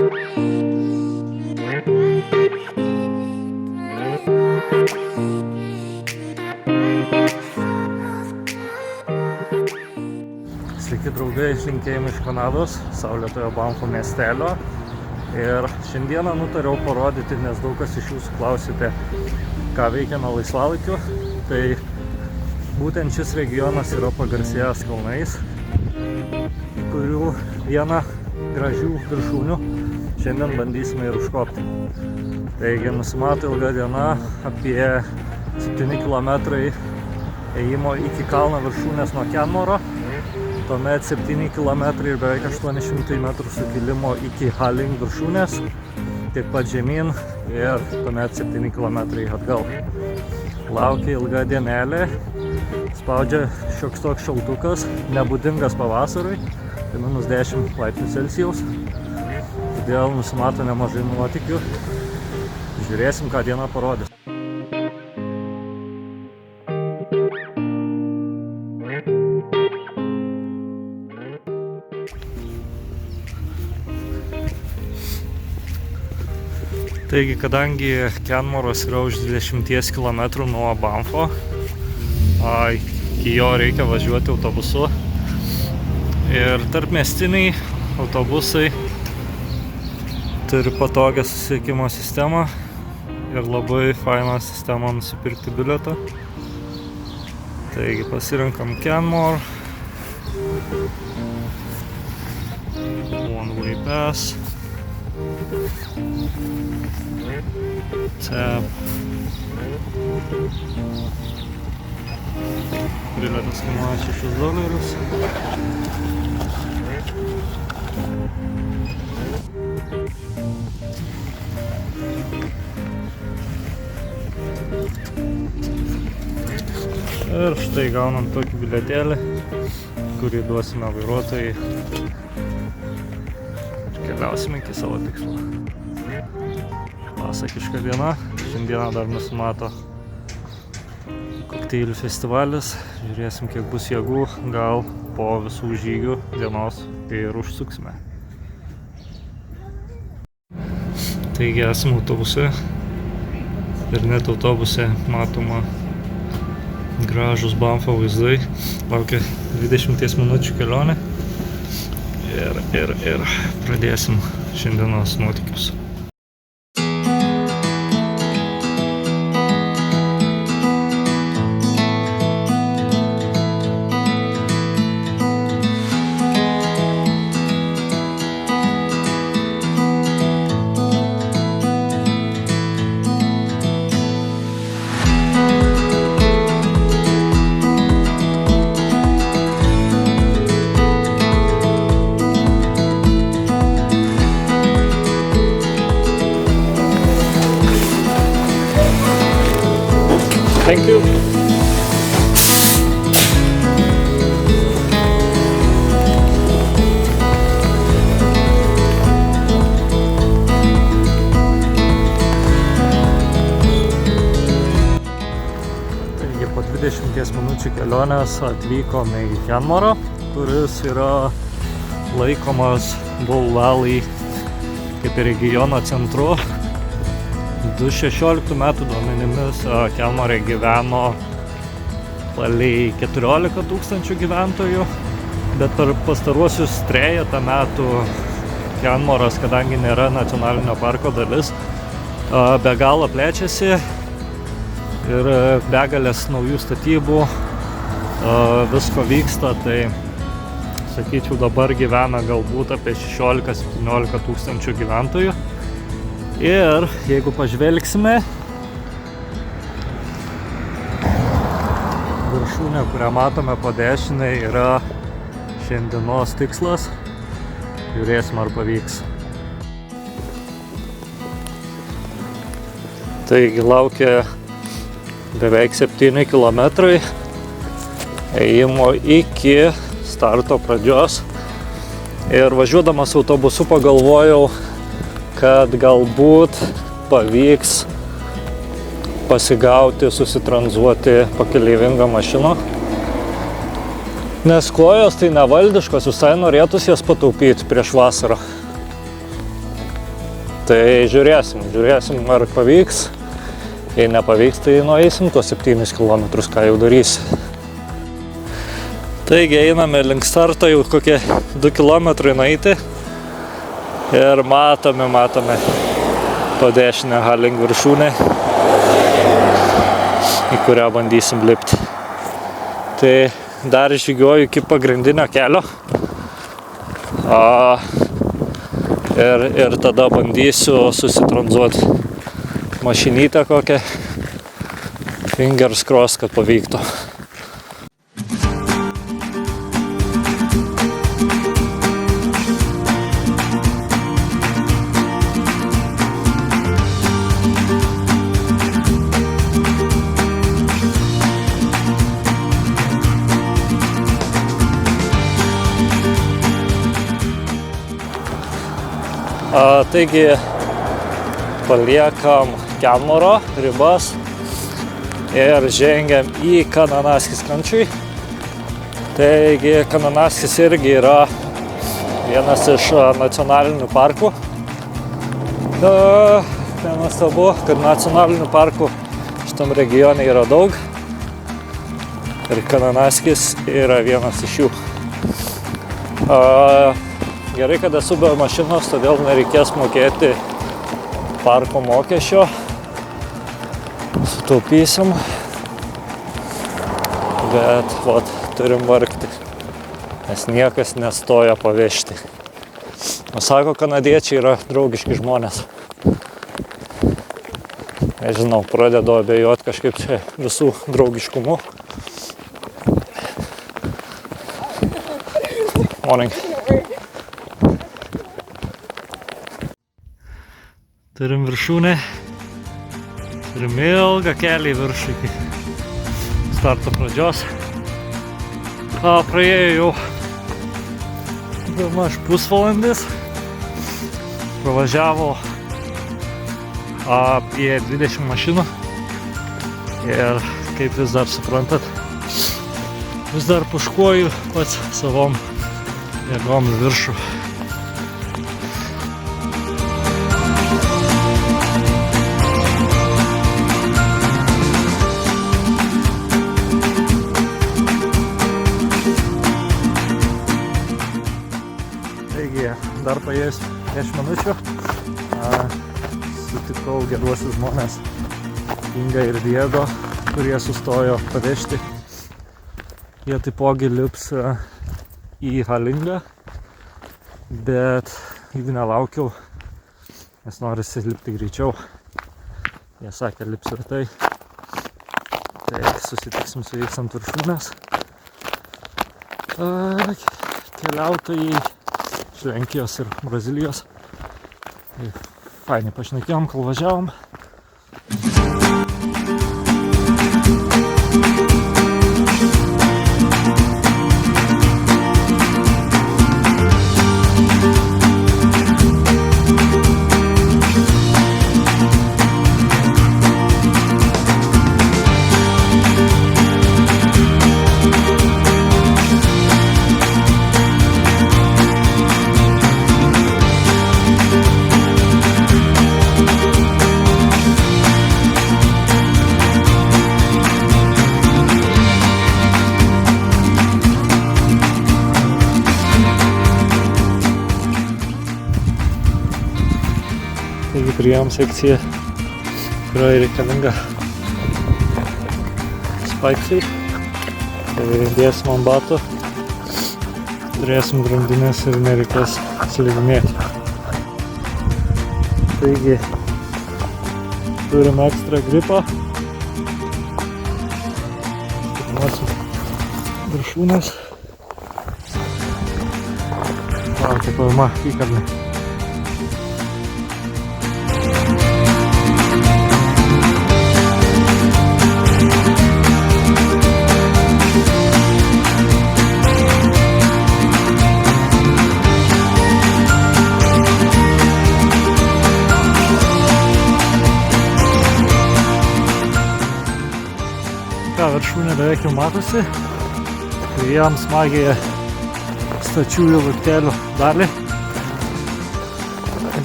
Sveiki draugai, linkėjimai iš Kanados, saulėtojo Banfo miestelio. Ir šiandieną nutariau parodyti, nes daug kas iš jūsų klausite, ką veikiame laisvalaikiu. Tai būtent šis regionas yra pagarsėjęs kalnais, kurių vieną gražių viršūnių šiandien bandysime ir užkopti. Taigi nusimato ilga diena, apie 7 km ėjimo iki kalno viršūnės nuo Kenmoro. Tuomet 7 km ir beveik 800 metrų sukilimo iki Haling viršūnės, taip pat žemyn ir tuomet 7 km atgal. Laukia ilga dienelė, spaudžia šioks toks šaltukas, nebūdingas pavasariui, tai -10 laipsnių Celsijaus, todėl nusimato nemažai nuotykių. Žiūrėsim, ką diena parodys. Taigi, kadangi Kenmoras yra už 20 km nuo Banfo, iki jo reikia važiuoti autobusu. Ir tarpmiestiniai autobusai turi patogią susisiekimo sistemą ir labai fainą sistemą nusipirkti bilietą. Taigi pasirinkam Kenmore, One Way Pass, Tap. Bilietas kainuoja $6. Ir štai gaunam tokį bilietėlį, kurį duosime vairuotojai ir keliausime iki savo tikslo. Pasakiška diena, šiandieną dar nusimato kokteilių festivalis, žiūrėsim kiek bus jėgų, gal po visų žygių dienos ir užsuksime. Taigi esame autobuse ir net autobuse matoma gražus Banfo vaizdai, laukia 20 minučių kelionė ir pradėsim šiandienos nuotykius. Thank you. Taigi po 20 minučių kelionės atvykome į Kenmorą, kuris yra laikomas Bull Valley kaip ir regiono centru. 2016 metų duomenimis Kenmore gyveno palei 14 000 gyventojų, bet per pastaruosius 3 metų Kenmoras, kadangi nėra nacionalinio parko dalis, be galo plečiasi ir begalės naujų statybų, visko vyksta, tai sakyčiau dabar gyvena galbūt apie 16-17 000 gyventojų. Ir jeigu pažvelgsime, viršūnė, kurią matome po dešinę, yra šiandienos tikslas. Žiūrėsim, ar pavyks. Taigi laukia beveik 7 km ėjimo iki starto pradžios. Ir važiuodamas autobusu pagalvojau, kad galbūt pavyks pasigauti, susitranzuoti pakeleivingą mašiną. Nes kojos tai nevaldiškos, visai norėtųsi jas pataupyti prieš vasarą. Tai žiūrėsim ar pavyks. Jei nepavyks, tai nueisim tuos 7 km, ką jau darysi. Taigi einame link starto, jau kokie 2 km nueiti. Ir matome po dešinę Haling viršūnę, į kurią bandysim lipti. Tai dar žygiuoju iki pagrindinio kelio. Ir tada bandysiu susitranzuoti mašinytę kokią. Fingers crossed, kad pavyktų. Taigi paliekam Kelmoro ribas ir žengiam į Kananaskis country. Taigi Kananaskis irgi yra vienas iš nacionalinių parkų. Nenuostabu, kad nacionalinių parkų šitam regione yra daug. Ir Kananaskis yra vienas iš jų. Gerai, kad esu be mašinos, todėl nereikės mokėti parko mokesčio. Sutaupysim. Bet, turim vargti, nes niekas nestoja pavežti. O sako, kanadiečiai yra draugiški žmonės. Nežinau, pradedu abejoti kažkaip čia visų draugiškumu. Morning. Turim viršūnę, turim ilgą kelią į viršų iki starto pradžios. Praėjo jau bemaž pusvalandis, pravažiavo apie 20 mašinų ir kaip vis dar suprantat, vis dar puškuoju pats savom jėgom į viršų. Dar paėjus 10 minučių sutikau geruosius žmonės Inga ir Diego, kurie sustojo pavežti. Jie taipogi lips į Halingą, bet jeigu nelaukiau, nes norisi lipti greičiau. Jie sakė, lips ir tai. Tai susitiksim su jais ant viršūnės. Keliautojai iš Lenkijos ir Brazilijos. Fainai pašnekėjom, kol važiavom. Taigi priėjom sekciją, kurioje reikalinga spaiksai. Tai dėsim ant batų, turėsim grandinės ir nereikės slidinėti. Taigi turim ekstra gripą. Stipnuosim viršūnės. Laukia paima įkalnė. Viršūnė beveik jau matosi. Priėjom smagiai stačiųjų laiptelių dalį.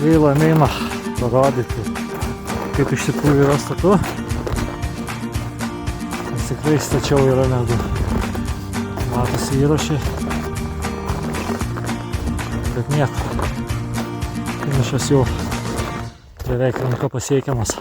Gaila neina parodyti, kaip iš tikrųjų yra statu. Nes tikrai stačiau yra negu matosi įrašai. Bet nieko. Finišas jau beveik ranka pasiekiamas.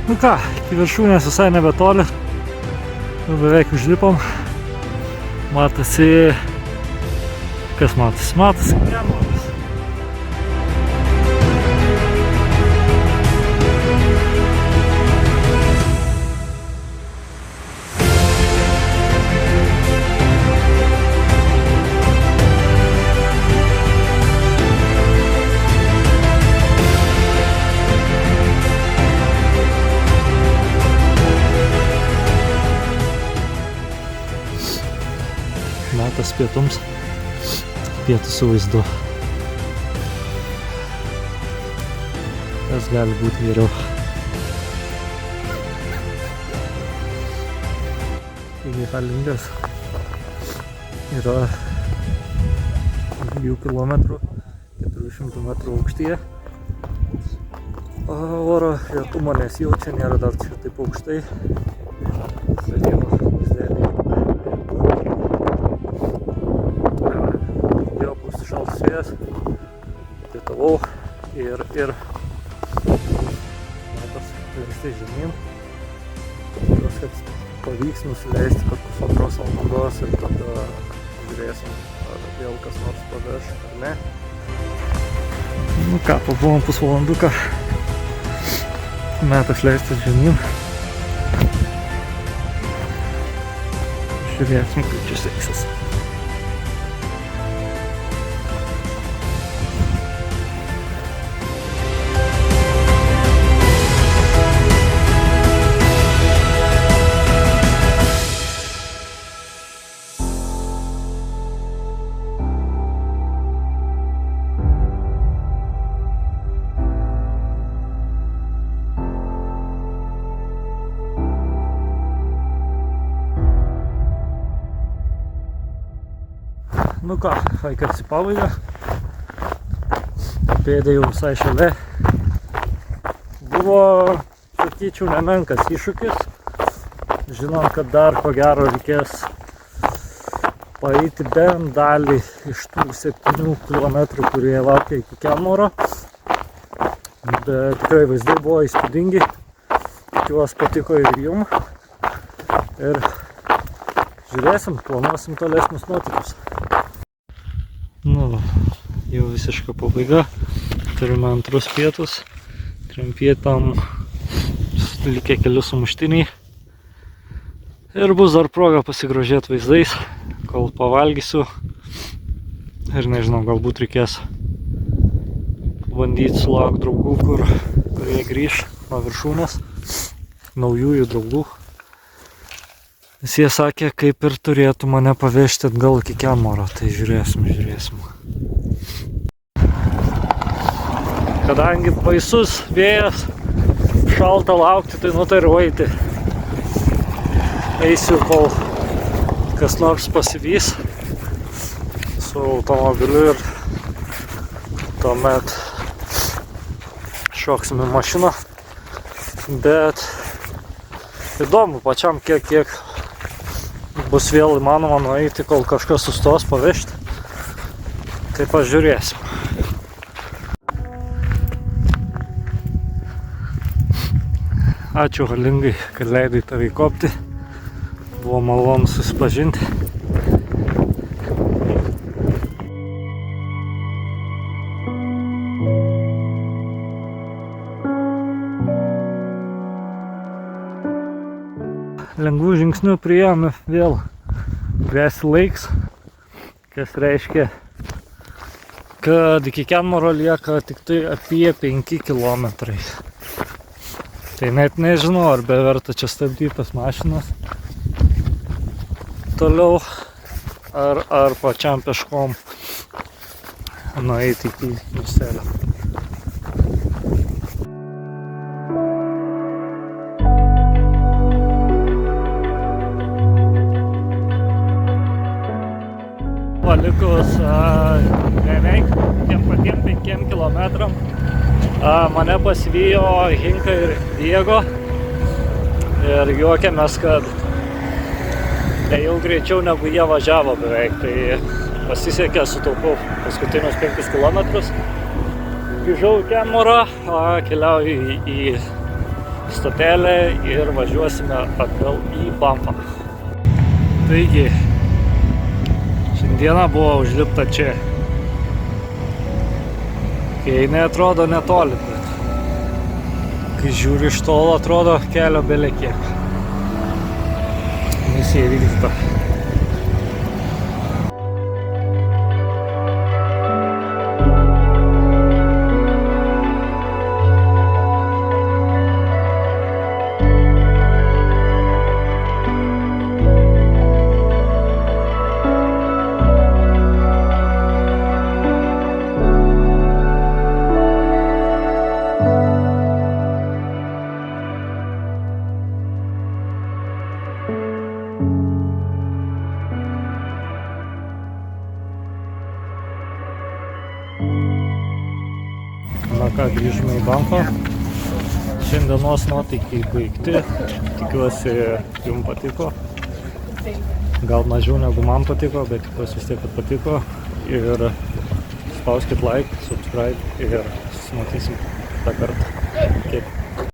Nu ką, iki viršūnės visai nebetoli. Nu beveik užlipom. Matosi... Kas matosi? Matosi Kremlius. Metas pietums. Pietų su vaizdu. Kas gali būti geriau. Taigi Halingas yra 2 km 400 metrų aukštyje. Oro lietumo nesijaučia, nėra dar čia taip aukštai. Sėdėjimo vaizdėlį. Šaltas vėjas, pietavau ir metas leisti žemyn. Tikiuosi, kad pavyks nusileisti per pusantros valandos ir tada žiūrėsim, ar vėl kas nors paveš ar ne. Nu ką, pabuvom pusvalanduką. Metas leisti žemyn. Žiūrėsim, kaip čia seksis. Nu ką, vaikas į pabaigą. Pėdė jau visai šalia. Buvo, sakyčiau, nemenkas iššūkis. Žinom, kad dar ko gero reikės paeiti bent dalį iš tų 7 km, kurie laukia iki Kelmoro. Bet tikrai vaizdai buvo įspūdingi. Tikiuosi patiko ir jum. Ir žiūrėsim, planuosim tolesnius nuotykius. Nu, jau visiška pabaiga. Turime antrus pietus. Trim pietam likę keli sumuštiniai. Ir bus dar proga pasigrožėti vaizdais, kol pavalgysiu. Ir nežinau, galbūt reikės bandyti sulaukti draugų, kurie grįš nuo viršūnės. Naujųjų draugų. Nes jie sakė, kaip ir turėtų mane pavežti atgal iki Kelmoro, tai žiūrėsim. Kadangi baisus vėjas, šalta laukti, tai nutariu eiti. Eisiu, kol kas nors pasivys su automobiliu ir tuomet šoksim į mašiną. Bet įdomu pačiam, kiek bus vėl įmanoma nueiti, kol kažkas sustos pavežti. Tai pažiūrėsim. Ačiū Halingai, kad leidai tave įkopti. Buvo malonu susipažinti. lengvų žingsnių priėjome vėl Grassy Lakes, kas reiškia, kad iki Kenmoro lieka tik tai apie 5 kilometrai. Tai net nežinau, ar beverta čia stabdytas mašinas toliau, ar pačiam peškom nueiti iki miestelio. Likus beveik tiem patiem 5 kilometram mane pasivijo Hinka ir Diego ir juokėmės, kad jau greičiau negu jie važiavo beveik, tai pasisekė, sutaupau paskutinius 5 kilometrus. Grįžau į Kenmorą, keliauju į stotelę ir važiuosime atgal į Banfą. Taigi, šiandieną buvo užlipta čia. Kai neatrodo netoli, bet kai žiūri iš tolo, atrodo kelio belekiek. Misija įvykdyta. Na ką, grįžome į Banfą. Šiandienos nuotaikiai baigti. Tikiuosi, jums patiko. Gal mažiau negu man patiko, bet tikiuosi vis tiek, kad patiko. Ir spauskit like, subscribe ir susimatysim kitą kartą. Iki.